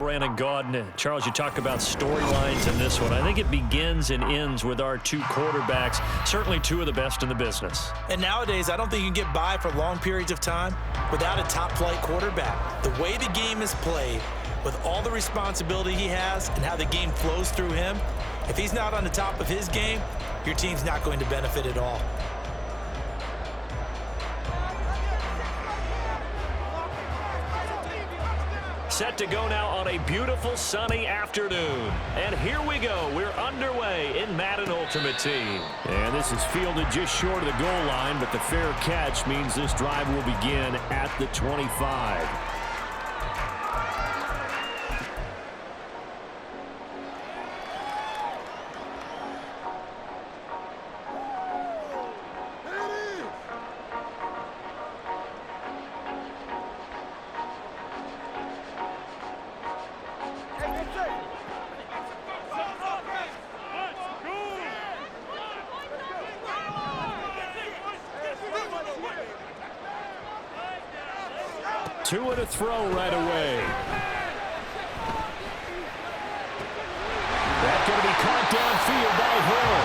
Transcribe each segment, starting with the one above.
Brandon Gaudin. Charles, you talk about storylines in this one. I think it begins and ends with our two quarterbacks, certainly two of the best in the business. And nowadays, I don't think you can get by for long periods of time without a top-flight quarterback. The way the game is played, with all the responsibility he has and how the game flows through him, if he's not on the top of his game, your team's not going to benefit at all. Set to go now on a beautiful sunny afternoon. And here we go. We're underway in Madden Ultimate Team. And this is fielded just short of the goal line, but the fair catch means this drive will begin at the 25. Two and a throw right away. That's going to be caught downfield by Hill.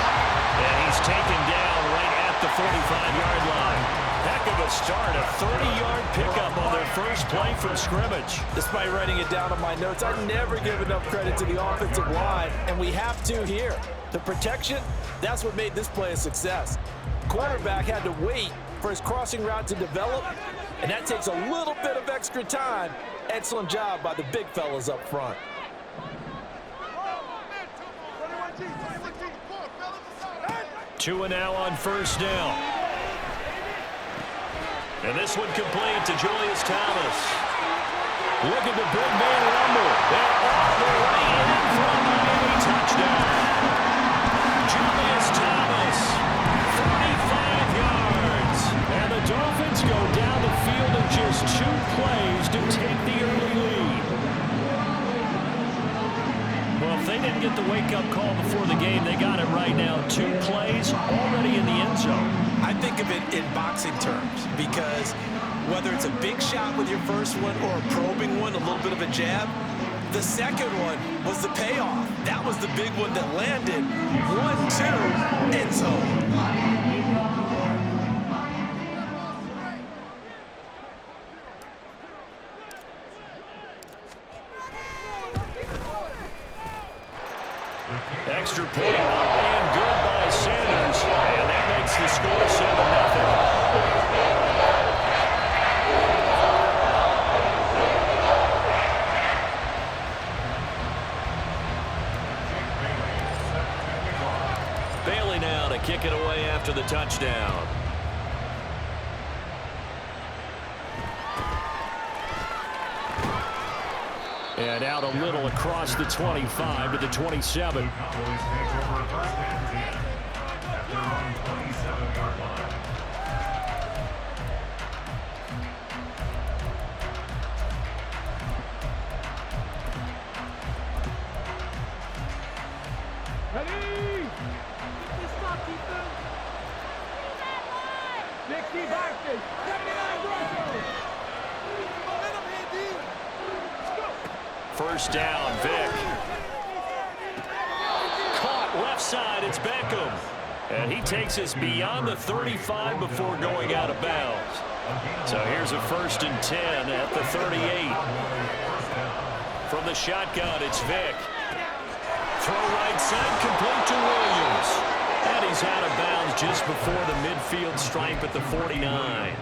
And he's taken down right at the 45-yard line. Heck of a start, a 30-yard pickup on their first play from scrimmage. Despite writing it down on my notes, I never give enough credit to the offensive line, and we have to here. The protection, that's what made this play a success. Quarterback had to wait for his crossing route to develop, and that takes a little bit of extra time. Excellent job by the big fellas up front. Two now on first down. And this one complete to Julius Thomas. Look at the big man rumble. They're all the way in from Miami. Touchdown. Julius Thomas, 35 yards. And the Dolphins go down the field in just 2 plays to take the early lead. Well, if they didn't get the wake-up call before the game, they got it right now. 2 plays already in the end zone. I think of it in boxing terms because whether it's a big shot with your first one or a probing one, a little bit of a jab, the second one was the payoff. That was the big one that landed. 1-2, end zone. Extra point up and good by Sanders. And that makes the score 7-0. Bailey now to kick it away after the touchdown. And out a little across the 25 to the 27. First down, Vic. Caught left side, it's Beckham. And he takes us beyond the 35 before going out of bounds. So here's a 1st and 10 at the 38. From the shotgun, it's Vic. Throw right side, complete to Williams. And he's out of bounds just before the midfield stripe at the 49.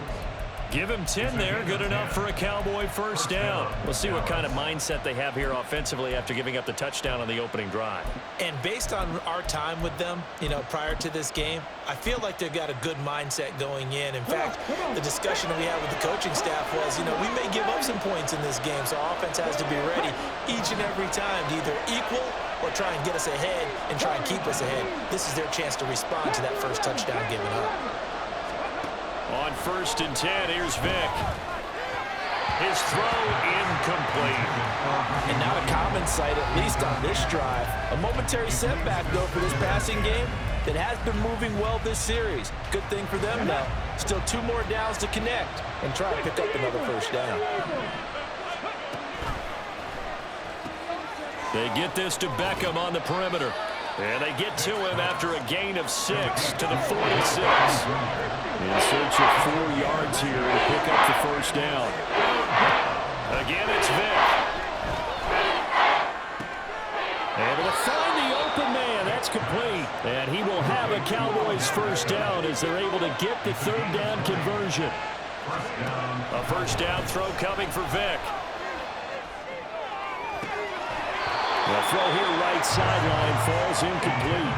Give him 10 there, good enough for a Cowboy first down. We'll see what kind of mindset they have here offensively after giving up the touchdown on the opening drive. And based on our time with them, prior to this game, I feel like they've got a good mindset going in. In fact, the discussion that we had with the coaching staff was, we may give up some points in this game, so our offense has to be ready each and every time to either equal or try and get us ahead and try and keep us ahead. This is their chance to respond to that first touchdown given up. On 1st and 10, here's Vic. His throw incomplete. And not a common sight, at least on this drive. A momentary setback, though, for this passing game that has been moving well this series. Good thing for them now. Still 2 more downs to connect and try to pick up another first down. They get this to Beckham on the perimeter. And they get to him after a gain of 6 to the 46. In search of 4 yards here to pick up the first down. Again, it's Vick. Able to find the open man. That's complete. And he will have a Cowboys first down as they're able to get the third down conversion. A first down throw coming for Vick. The throw here right sideline falls incomplete.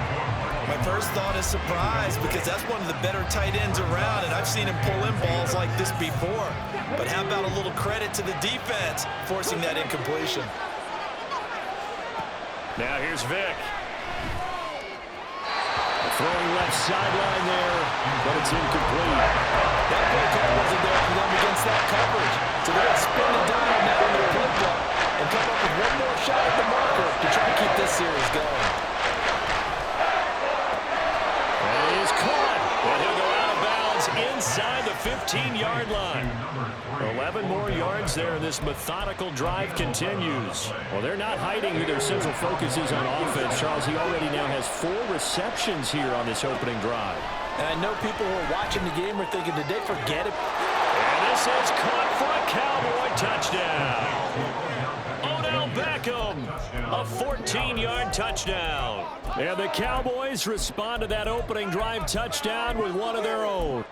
My first thought is surprise because that's one of the better tight ends around, and I've seen him pull in balls like this before. But how about a little credit to the defense forcing that incompletion? Now here's Vick. Throwing left sideline there, but it's incomplete. That play call wasn't there for them against that coverage. So they're going to spin the dial now in their playbook and come up with one more shot at the marker to try to keep this series going. And he is caught. And he'll go out of bounds inside the 15-yard line. 11 more yards there, and this methodical drive continues. Well, they're not hiding who their central focus is on offense. Charles, he already now has 4 receptions here on this opening drive. And I know people who are watching the game are thinking, did they forget it? And this is caught for a Cowboy touchdown. Odell Beckham, a 14-yard touchdown. And the Cowboys respond to that opening drive touchdown with one of their own.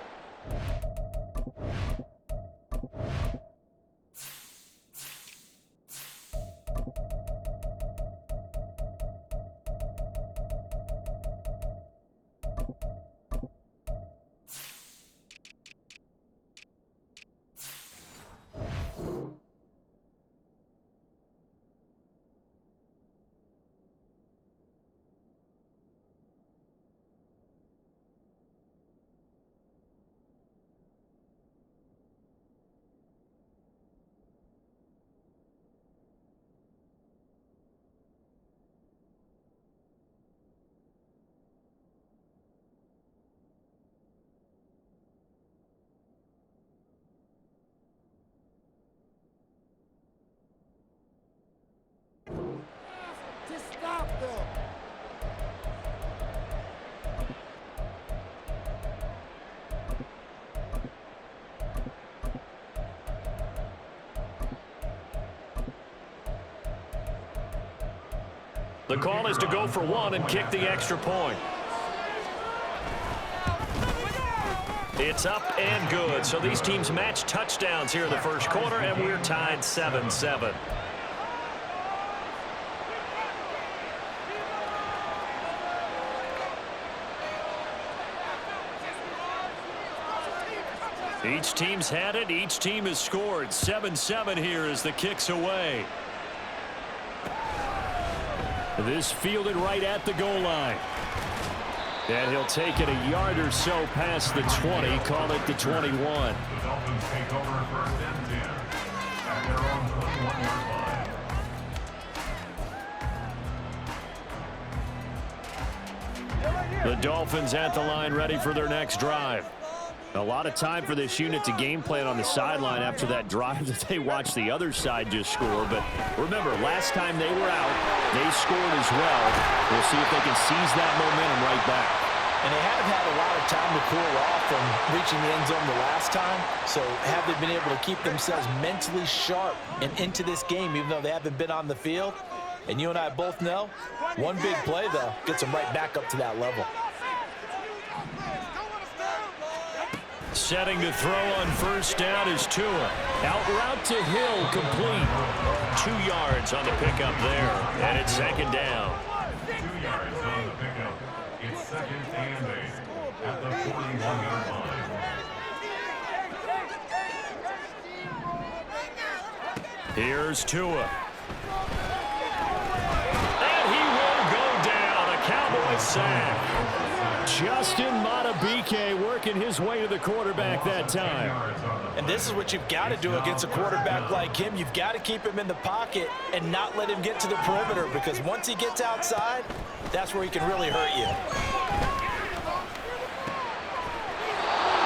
The call is to go for 1 and kick the extra point. It's up and good. So these teams match touchdowns here in the first quarter, and we're tied 7-7. Each team's had it. Each team has scored. 7-7 here as the kick's away. This fielded right at the goal line. And he'll take it a yard or so past the 20. Call it the 21. The Dolphins take over first and 10 at their own 21-yard line. The Dolphins at the line ready for their next drive. A lot of time for this unit to game plan on the sideline after that drive that they watched the other side just score. But remember, last time they were out, they scored as well. We'll see if they can seize that momentum right back. And they have had a lot of time to cool off from reaching the end zone the last time. So have they been able to keep themselves mentally sharp and into this game, even though they haven't been on the field? And you and I both know, one big play, though, gets them right back up to that level. Setting to throw on first down is Tua. Out route to Hill, complete. 2 yards on the pickup there, and it's second down. 2 yards on the pickup. It's second and 8 at the 41-yard line. Here's Tua. And he will go down. A Cowboy sack. Justin Madubuike working his way to the quarterback that time. And this is what you've got to do against a quarterback like him. You've got to keep him in the pocket and not let him get to the perimeter, because once he gets outside, that's where he can really hurt you.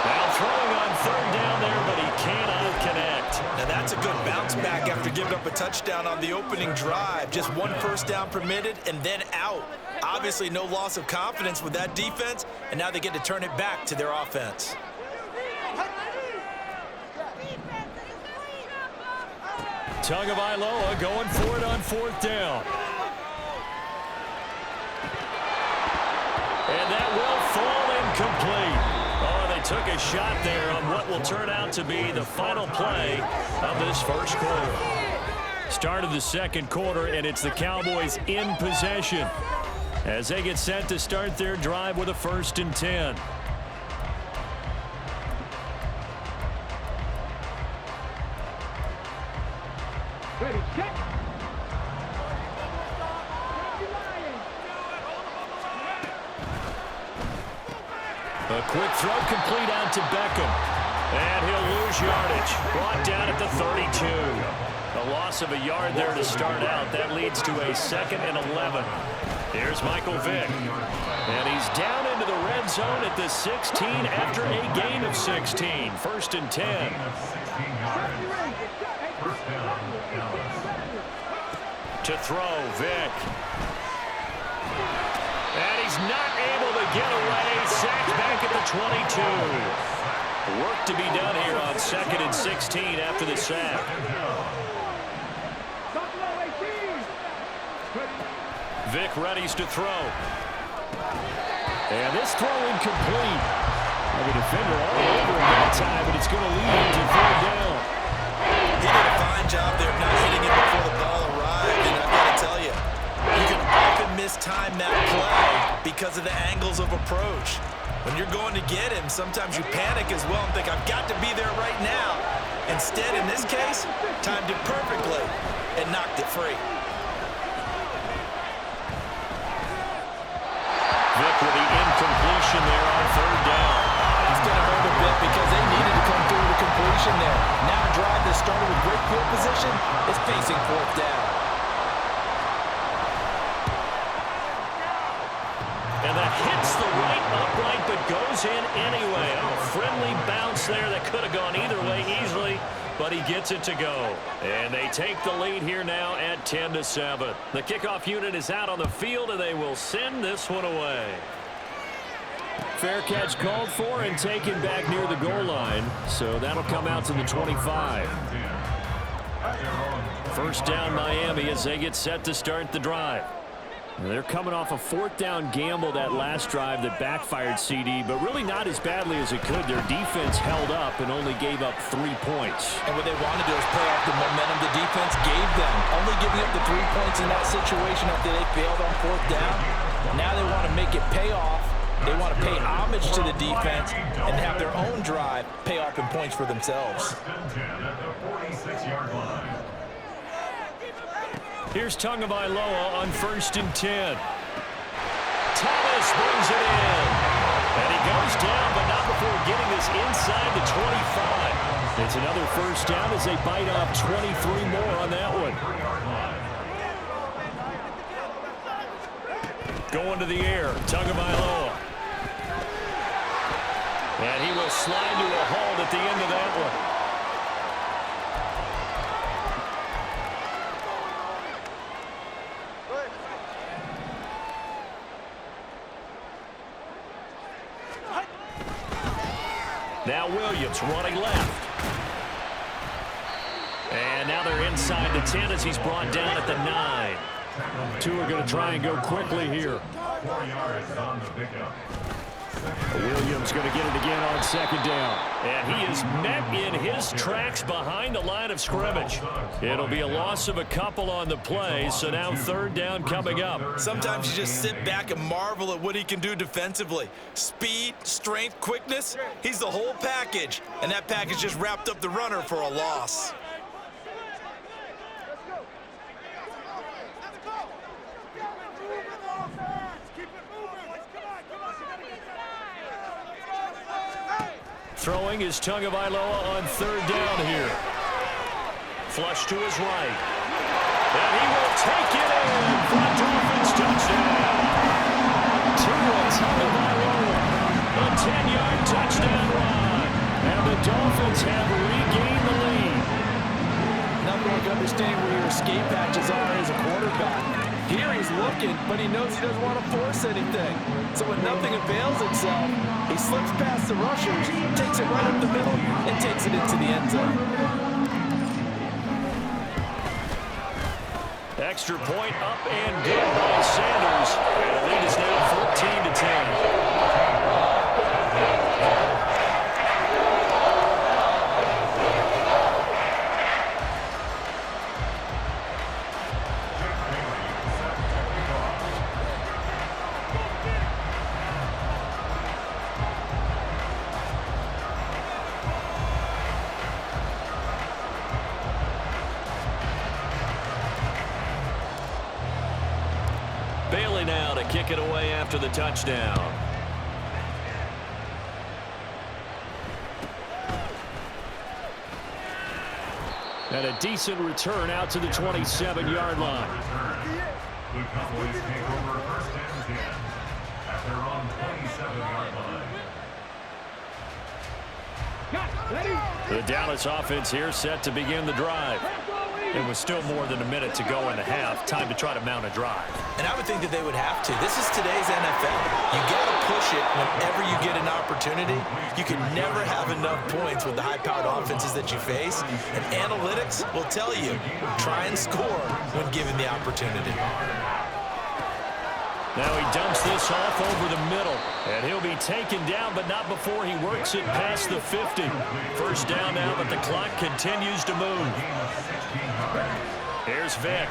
Now throwing on third down there, but he cannot connect. Now that's That's a good bounce back after giving up a touchdown on the opening drive. Just one first down permitted and then out. Obviously no loss of confidence with that defense, and now they get to turn it back to their offense. Tagovailoa going for it on fourth down. And that will fall incomplete. Oh, they took a shot there on what will turn out to be the final play of this first quarter. Start of the second quarter, and it's the Cowboys in possession as they get set to start their drive with a 1st and 10. Ready, check. A quick throw complete out to Beckham. And he'll lose yardage. Brought down at the 32. A loss of a yard there to start out. That leads to a 2nd and 11. Here's Michael Vick. And he's down into the red zone at the 16 after a gain of 16. 1st and 10. To throw, Vick. And he's not able to get away. Sacked back at the 22. Work to be done here on 2nd and 16 after the sack. Vick readies to throw. And this throw incomplete. The defender all over him that time, but it's going to lead him to 3rd down. He did a fine job there of not hitting it before the ball arrived, and I've got to tell you, you can often mistime that play because of the angles of approach. When you're going to get him, sometimes you panic as well and think, I've got to be there right now. Instead, in this case, timed it perfectly and knocked it free. Vick with the incompletion there on 3rd down. It's going to hurt a bit because they needed to come through the completion there. Now a drive that started with great field position is facing 4th down. And that hits the right upright but goes in anyway. Oh, friendly bounce there that could have gone either way easily, but he gets it to go. And they take the lead here now at 10-7. The kickoff unit is out on the field, and they will send this one away. Fair catch called for and taken back near the goal line, so that'll come out to the 25. 1st down Miami as they get set to start the drive. They're coming off a 4th down gamble that last drive that backfired CD, but really not as badly as it could. Their defense held up and only gave up 3 points. And what they want to do is play off the momentum the defense gave them. Only giving up the 3 points in that situation after they failed on 4th down. Now they want to make it pay off. They want to pay homage to the defense and have their own drive pay off in points for themselves. Here's Tagovailoa on 1st and 10. Thomas brings it in. And he goes down, but not before getting this inside the 25. It's another 1st down as they bite off 23 more on that one. Going to the air, Tagovailoa. And he will slide to a halt at the end of that one. Now Williams running left. And now they're inside the 10 as he's brought down at the 9. 2 are going to try and go quickly here. Williams going to get it again on 2nd down. And he is met in his tracks behind the line of scrimmage. It'll be a loss of a couple on the play, so now 3rd down coming up. Sometimes you just sit back and marvel at what he can do defensively. Speed, strength, quickness, he's the whole package. And that package just wrapped up the runner for a loss. Throwing is Tagovailoa on 3rd down here. Flush to his right. And he will take it in for a Dolphins touchdown. Tua Tagovailoa, a 10-yard touchdown run. And the Dolphins have regained the lead. understand where your escape hatches are as a quarterback. Here he's looking, but he knows he doesn't want to force anything. So when nothing avails itself, he slips past the rushers, takes it right up the middle, and takes it into the end zone. Extra point up and good by Sanders. And the lead is now 14-10. Bailey now to kick it away after the touchdown. And a decent return out to the 27-yard line. The Cowboys take over first and 10 at their own 27-yard line. The Dallas offense here set to begin the drive. It was still more than a minute to go in the half. Time to try to mount a drive. And I would think that they would have to. This is today's NFL. You got to push it whenever you get an opportunity. You can never have enough points with the high-powered offenses that you face. And analytics will tell you, try and score when given the opportunity. Now he dumps this off over the middle. And he'll be taken down, but not before he works it past the 50. First down now, but the clock continues to move. Here's Vick.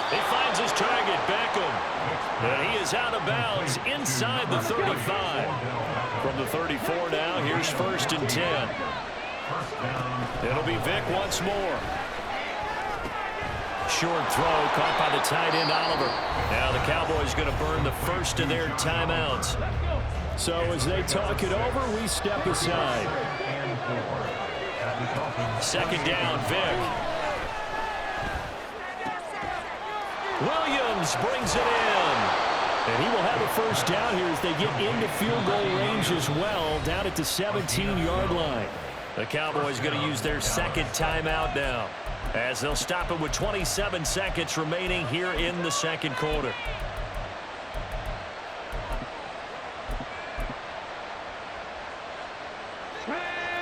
He finds his target, Beckham. And he is out of bounds inside the 35. From the 34 now, here's first and 10. It'll be Vick once more. Short throw caught by the tight end Oliver. Now the Cowboys going to burn the first of their timeouts. So as they talk it over, we step aside. Second down, Vick. Williams brings it in. And he will have a first down here as they get into field goal range as well, down at the 17-yard line. The Cowboys going to use their second timeout now, as they'll stop it with 27 seconds remaining here in the second quarter.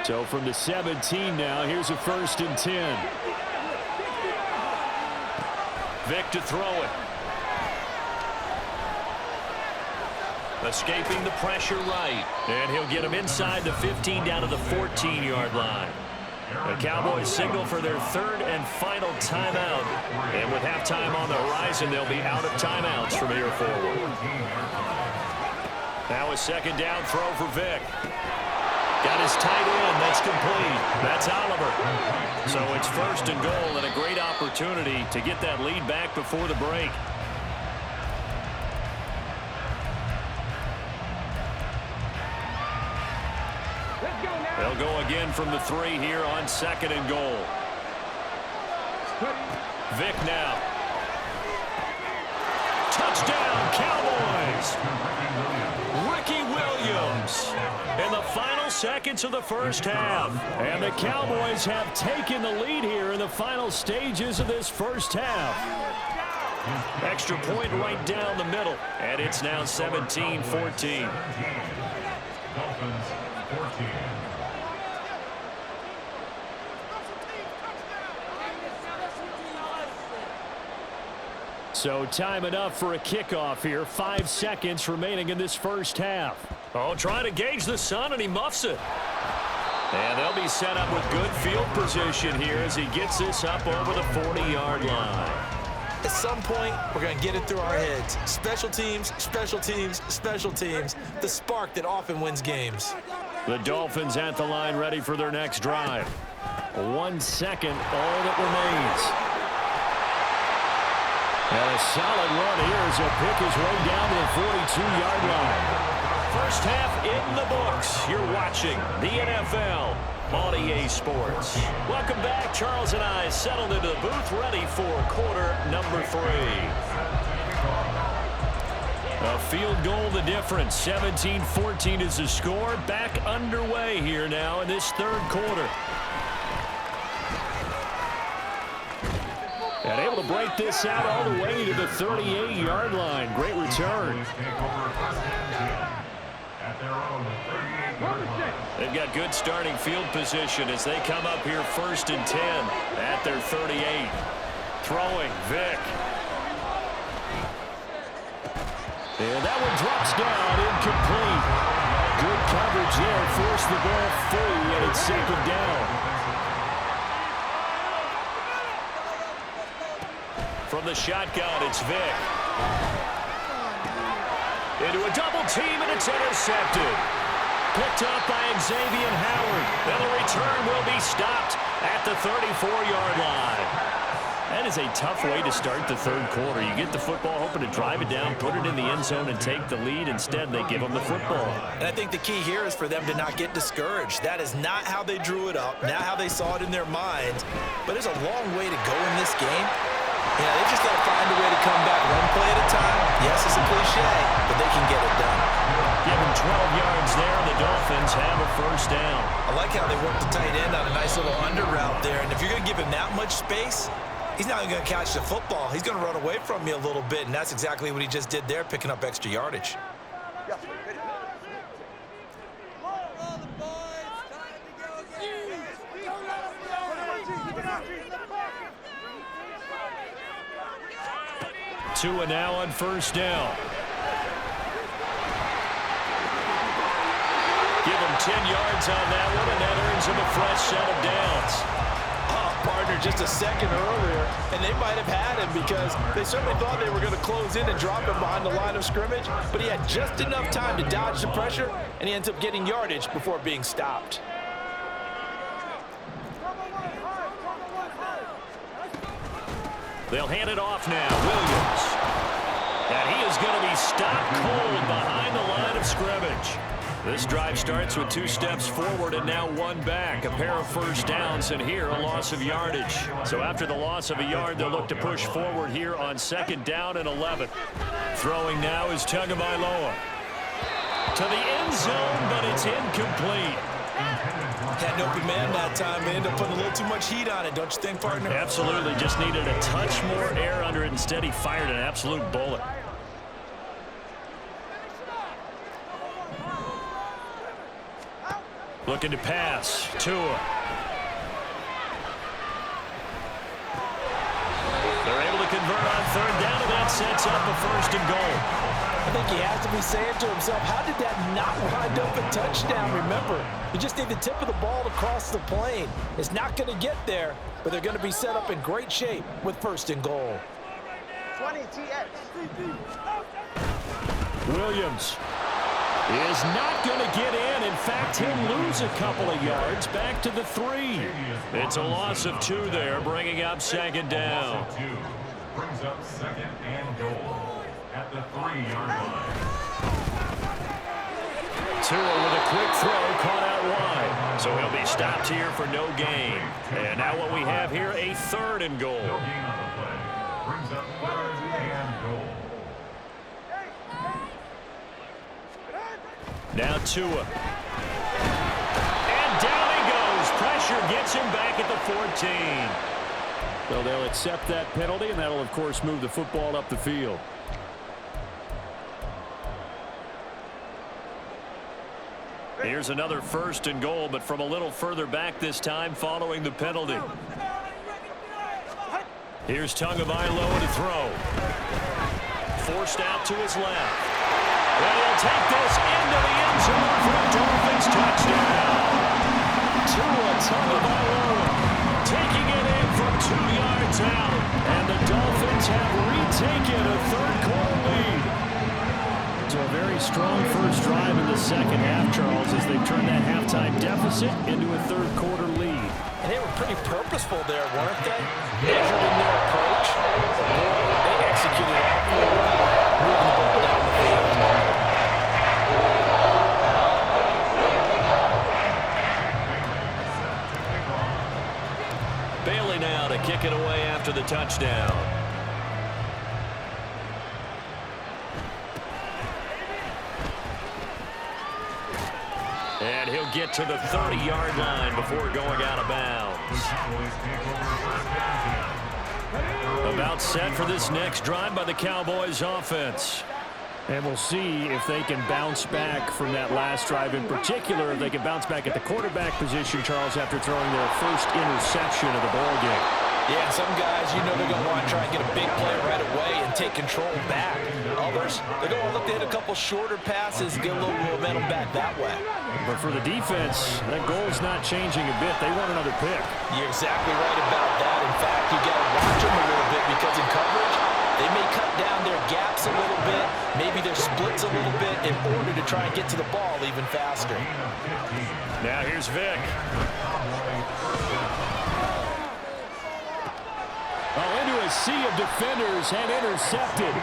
So from the 17 now, here's a first and 10. Vick to throw it. Escaping the pressure right. And he'll get him inside the 15 down to the 14-yard line. The Cowboys signal for their third and final timeout. And with halftime on the horizon, they'll be out of timeouts from here forward. Now a second down throw for Vick. Got his tight end. That's complete. That's Oliver. So it's first and goal and a great opportunity to get that lead back before the break. They'll go again from the 3 here on second and goal. Vick now. Touchdown, Cowboys! Ricky Williams in the final seconds of the first half. And the Cowboys have taken the lead here in the final stages of this first half. Extra point right down the middle. And it's now 17-14. Dolphins 14. So time enough for a kickoff here. 5 seconds remaining in this first half. Oh, trying to gauge the sun, and he muffs it. And they'll be set up with good field position here as he gets this up over the 40-yard line. At some point, we're going to get it through our heads. Special teams, special teams, special teams. The spark that often wins games. The Dolphins at the line ready for their next drive. 1 second, all that remains. And a solid run here as he'll pick his way down to the 42-yard line. First half in the books. You're watching the NFL on EA Sports. Welcome back. Charles and I settled into the booth ready for quarter number 3. A field goal the difference. 17-14 is the score. Back underway here now in this third quarter. And able to break this out all the way to the 38-yard line. Great return. They've got good starting field position as they come up here 1st and 10 at their 38. Throwing, Vick. And that one drops down, incomplete. Good coverage there, forced the ball free, and it's 2nd down. From the shotgun, it's Vick. Into a double team, and it's intercepted. Picked up by Xavier Howard. And the return will be stopped at the 34-yard line. That is a tough way to start the 3rd quarter. You get the football, hoping to drive it down, put it in the end zone, and take the lead. Instead, they give them the football. And I think the key here is for them to not get discouraged. That is not how they drew it up, not how they saw it in their minds. But there's a long way to go in this game. Yeah, they just got to find a way to come back one play at a time. Yes, it's a cliche, but they can get it done. Give them 12 yards there, and the Dolphins have a 1st down. I like how they worked the tight end on a nice little under route there. And if you're going to give him that much space, he's not going to catch the football. He's going to run away from you a little bit, and that's exactly what he just did there, picking up extra yardage. Tua now on 1st down. Give him 10 yards on that one, and that earns him a fresh set of downs. Partner just a second earlier, and they might have had him because they certainly thought they were going to close in and drop him behind the line of scrimmage, but he had just enough time to dodge the pressure, and he ends up getting yardage before being stopped. They'll hand it off now. Williams. And he is going to be stopped cold behind the line of scrimmage. This drive starts with 2 steps forward and now 1 back. A pair of 1st downs, and here a loss of yardage. So after the loss of a yard, they'll look to push forward here on 2nd down and 11. Throwing now is Tagovailoa. To the end zone, but it's incomplete. Had an open man that time. They ended up putting a little too much heat on it, don't you think, partner? Absolutely. Just needed a touch more air under it. Instead, he fired an absolute bullet. Looking to pass. Tua. They're able to convert on 3rd down, and that sets up a 1st and goal. I think he has to be saying to himself, how did that not wind up a touchdown? Remember, you just need the tip of the ball to cross the plane. It's not going to get there, but they're going to be set up in great shape with 1st and goal. 20 TX. Williams is not going to get in. In fact, he'll lose a couple of yards back to the 3. It's a loss of 2 there, bringing up 2nd down. Brings up 2nd and goal at the 3-yard line. Tua with a quick throw, caught out wide. So he'll be stopped here for no gain. And now what we have here, a 3rd and goal. No gain on the play. Brings up 3rd and goal. Now Tua. And down he goes. Pressure gets him back at the 14. So they'll accept that penalty, and that'll, of course, move the football up the field. Here's another 1st and goal, but from a little further back this time following the penalty. Here's Tagovailoa to throw. Forced out to his left. And he'll take this into the end zone for a Dolphins touchdown. Tua Tagovailoa taking it in from 2 yards out. And the Dolphins have retaken a 3rd quarter lead. So a very strong first drive in the 2nd half, Charles, as they've turned that halftime deficit into a 3rd quarter lead. And they were pretty purposeful there, weren't they? Measured in their approach. They executed awfully well, moving the ball down the field. Bailey now to kick it away after the touchdown. And he'll get to the 30-yard line before going out of bounds. timeout set for this next drive by the Cowboys offense. And we'll see if they can bounce back from that last drive in particular, if they can bounce back at the quarterback position, Charles, after throwing their first interception of the ballgame. Yeah, some guys, you know they're going to want to try and get a big play right away and take control back. Others, they're going to look to hit a couple shorter passes and get a little momentum back that way. But for the defense, that goal's not changing a bit. They want another pick. You're exactly right about that. In fact, you got to watch them a little bit because in coverage, they may cut down their gaps a little bit, maybe their splits a little bit in order to try and get to the ball even faster. Now here's Vic. Into a sea of defenders and intercepted.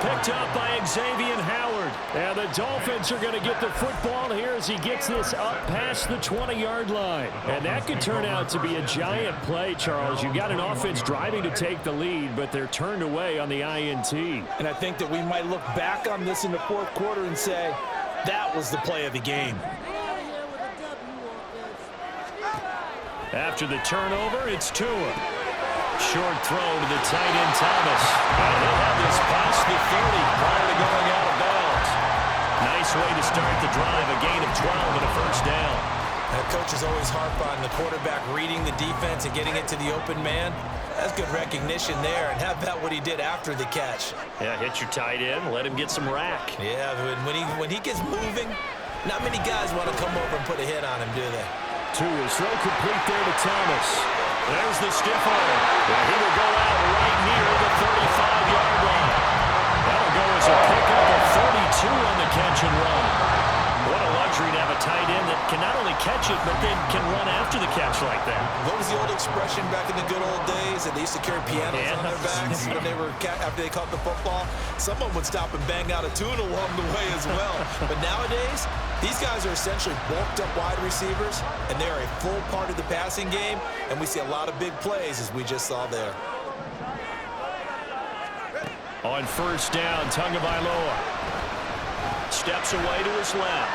Picked up by Xavier Howard. And the Dolphins are going to get the football here as he gets this up past the 20-yard line. And that could turn out to be a giant play, Charles. You've got an offense driving to take the lead, but they're turned away on the INT. And I think that we might look back on this in the fourth quarter and say, that was the play of the game. After the turnover, it's Tua. Short throw to the tight end, Thomas. And he'll have this past the 30 prior to going out of bounds. Nice way to start the drive. A gain of 12 and a first down. Coaches always harp on the quarterback reading the defense and getting it to the open man. That's good recognition there. And how about what he did after the catch? Yeah, hit your tight end, let him get some rack. Yeah, when he gets moving, not many guys want to come over and put a hit on him, do they? Tua throw complete there to Thomas. There's the stiff arm. He will go out right near the 35-yard line. That'll go as a pickup of 32 on the catch and run. What a luxury to have a tight end that can not only catch it, but then can run after the catch like that. What was the old expression back in the good old days? And they used to carry pianos on their backs when they were after they caught the football. Someone would stop and bang out a tune along the way as well. But nowadays, these guys are essentially bulked up wide receivers, and they are a full part of the passing game. And we see a lot of big plays, as we just saw there. On first down, Tagovailoa steps away to his left.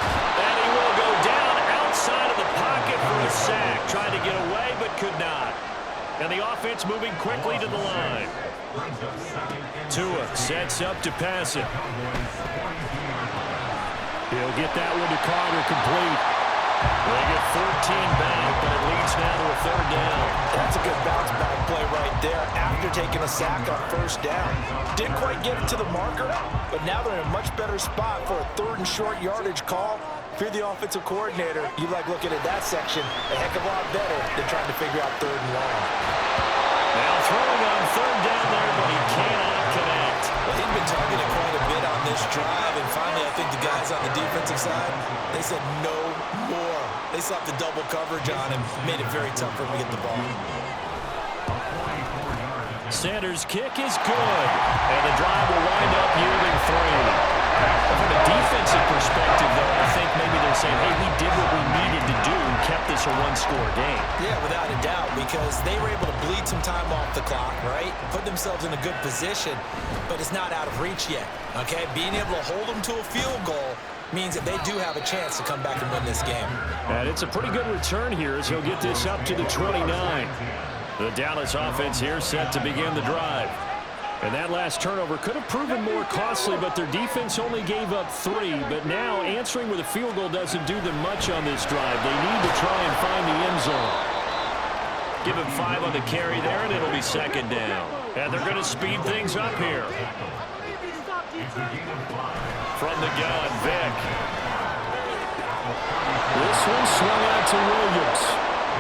And he will go down outside of the pocket for a sack. Trying to get away, but could not. And the offense moving quickly to the line. Tua sets up to pass it. He'll get that one to Carter complete. They get 14 back, but it leads now to a third down. That's a good bounce back play right there after taking a sack on first down. Didn't quite get it to the marker, but now they're in a much better spot for a third and short yardage call. If you're the offensive coordinator, you like looking at that section a heck of a lot better than trying to figure out third and long. Now throwing on third down there, but he cannot connect. Well, he'd been targeted quite a bit on this drive, and finally I think the guys on the defensive side, they said no more. They slapped the double coverage on him, made it very tough for him to get the ball. Sanders' kick is good, and the drive will wind up yielding 3. From a defensive perspective, though, I think maybe they're saying, hey, we did what we needed to do and kept this a one-score game. Yeah, without a doubt, because they were able to bleed some time off the clock, right? Put themselves in a good position, but it's not out of reach yet, okay? Being able to hold them to a field goal means that they do have a chance to come back and win this game. And it's a pretty good return here as he'll get this up to the 29. The Dallas offense here set to begin the drive. And that last turnover could have proven more costly, but their defense only gave up 3. But now answering with a field goal doesn't do them much on this drive. They need to try and find the end zone. Give him 5 on the carry there, and it'll be second down. And they're going to speed things up here. From the gun, Vic. This one swung out to Williams.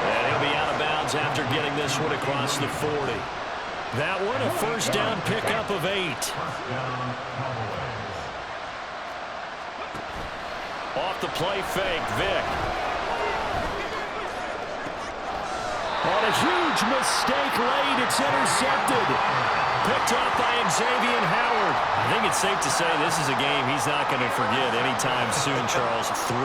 And he'll be out of bounds after getting this one across the 40. That one a first down pickup of 8. Off the play fake, Vic. On a huge mistake late, it's intercepted. Picked up by Xavier Howard. I think it's safe to say this is a game he's not going to forget anytime soon, Charles. 3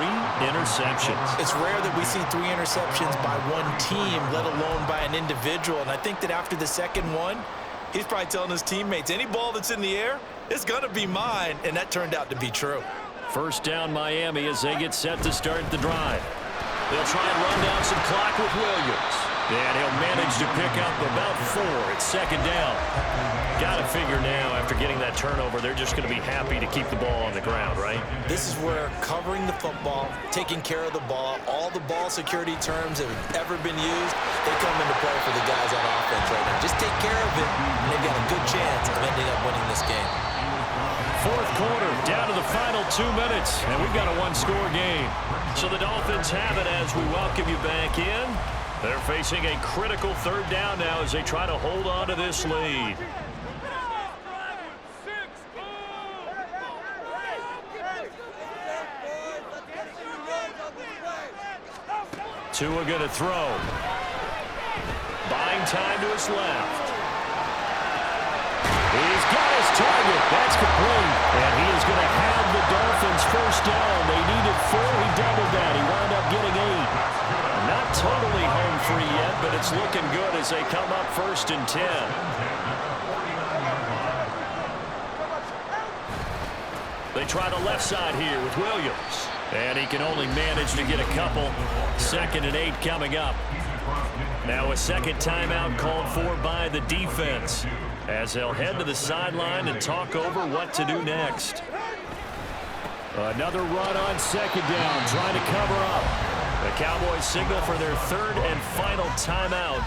interceptions. It's rare that we see 3 interceptions by one team, let alone by an individual. And I think that after the second one, he's probably telling his teammates, any ball that's in the air, it's going to be mine. And that turned out to be true. First down Miami as they get set to start the drive. They'll try and run down some clock with Williams. And he'll manage to pick up about 4. It's second down. Got to figure now, after getting that turnover, they're just going to be happy to keep the ball on the ground, right? This is where covering the football, taking care of the ball, all the ball security terms that have ever been used, they come into play for the guys on offense right now. Just take care of it, and they've got a good chance of ending up winning this game. Fourth quarter, down to the final 2 minutes, and we've got a one-score game. So the Dolphins have it as we welcome you back in. They're facing a critical third down now as they try to hold on to this lead. Tua going to throw. Buying time to his left. He's got his target. That's complete. And he is going to have the Dolphins first down. They needed 4. He doubled that. He wound up getting 8. Not totally home free yet, but it's looking good as they come up first and 10. They try the left side here with Williams. And he can only manage to get a couple. Second and 8 coming up. Now a second timeout called for by the defense, as they'll head to the sideline and talk over what to do next. Another run on second down, trying to cover up. The Cowboys signal for their third and final timeout,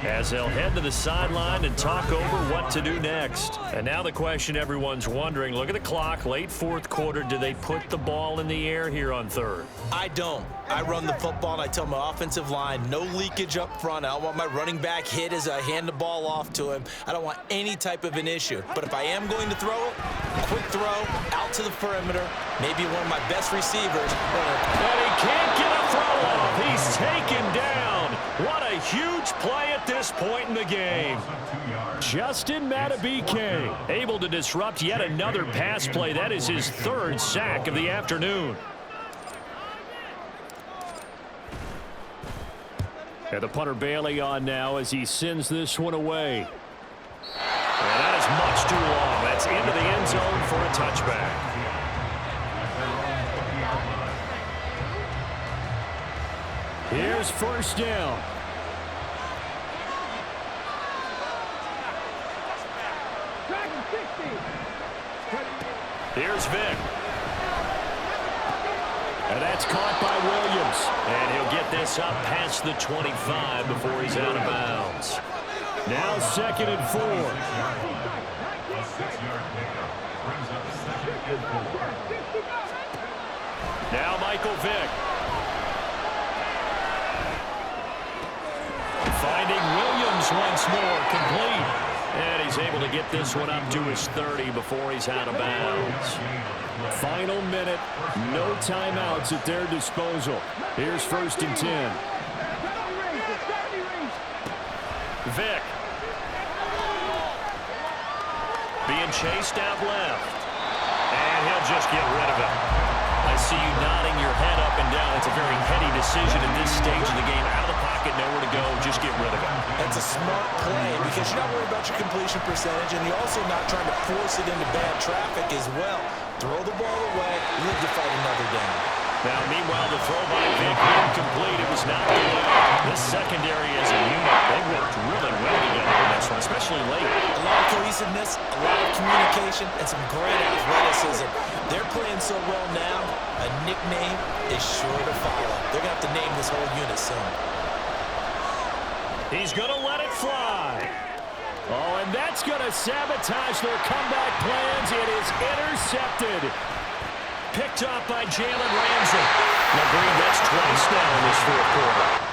as they'll head to the sideline and talk over what to do next. And now the question everyone's wondering, look at the clock, late fourth quarter, do they put the ball in the air here on third? I don't. I run the football, and I tell my offensive line, no leakage up front. I don't want my running back hit as I hand the ball off to him. I don't want any type of an issue. But if I am going to throw it, quick throw, out to the perimeter, maybe one of my best receivers. And he can't get a throw off. He's taken down. What a huge play at this point in the game. Justin Madubuike able to disrupt yet another pass play. That is his 3rd sack of the afternoon. And the punter Bailey on now as he sends this one away. And that is much too long. That's into the end zone for a touchback. Here's first down. Here's Vic. And that's caught by Williams. And he'll get this up past the 25 before he's out of bounds. Now second and 4. Now Michael Vick. Finding Williams once more, complete. And he's able to get this one up to his 30 before he's out of bounds. Final minute, no timeouts at their disposal. Here's first and 10. Vick. Being chased out left. And he'll just get rid of him. I see you nodding your head up and down. It's a very heady decision at this stage of the game. Out of the pocket, nowhere to go. Just get rid of him. That's a smart play because you're not worried about your completion percentage, and you're also not trying to force it into bad traffic as well. Throw the ball away, live to fight another down. Now, meanwhile, the throw by Vick incomplete. It was not good. This secondary as a unit, they worked really well together in this one, especially late. A lot of cohesiveness, a lot of communication, and some great athleticism. They're playing so well now, a nickname is sure to follow. They're going to have to name this whole unit soon. He's going to let it fly. Oh, and that's going to sabotage their comeback plans. It is intercepted. Picked up by Jalen Ramsey. Now, Green, that's twice now in this fourth quarter.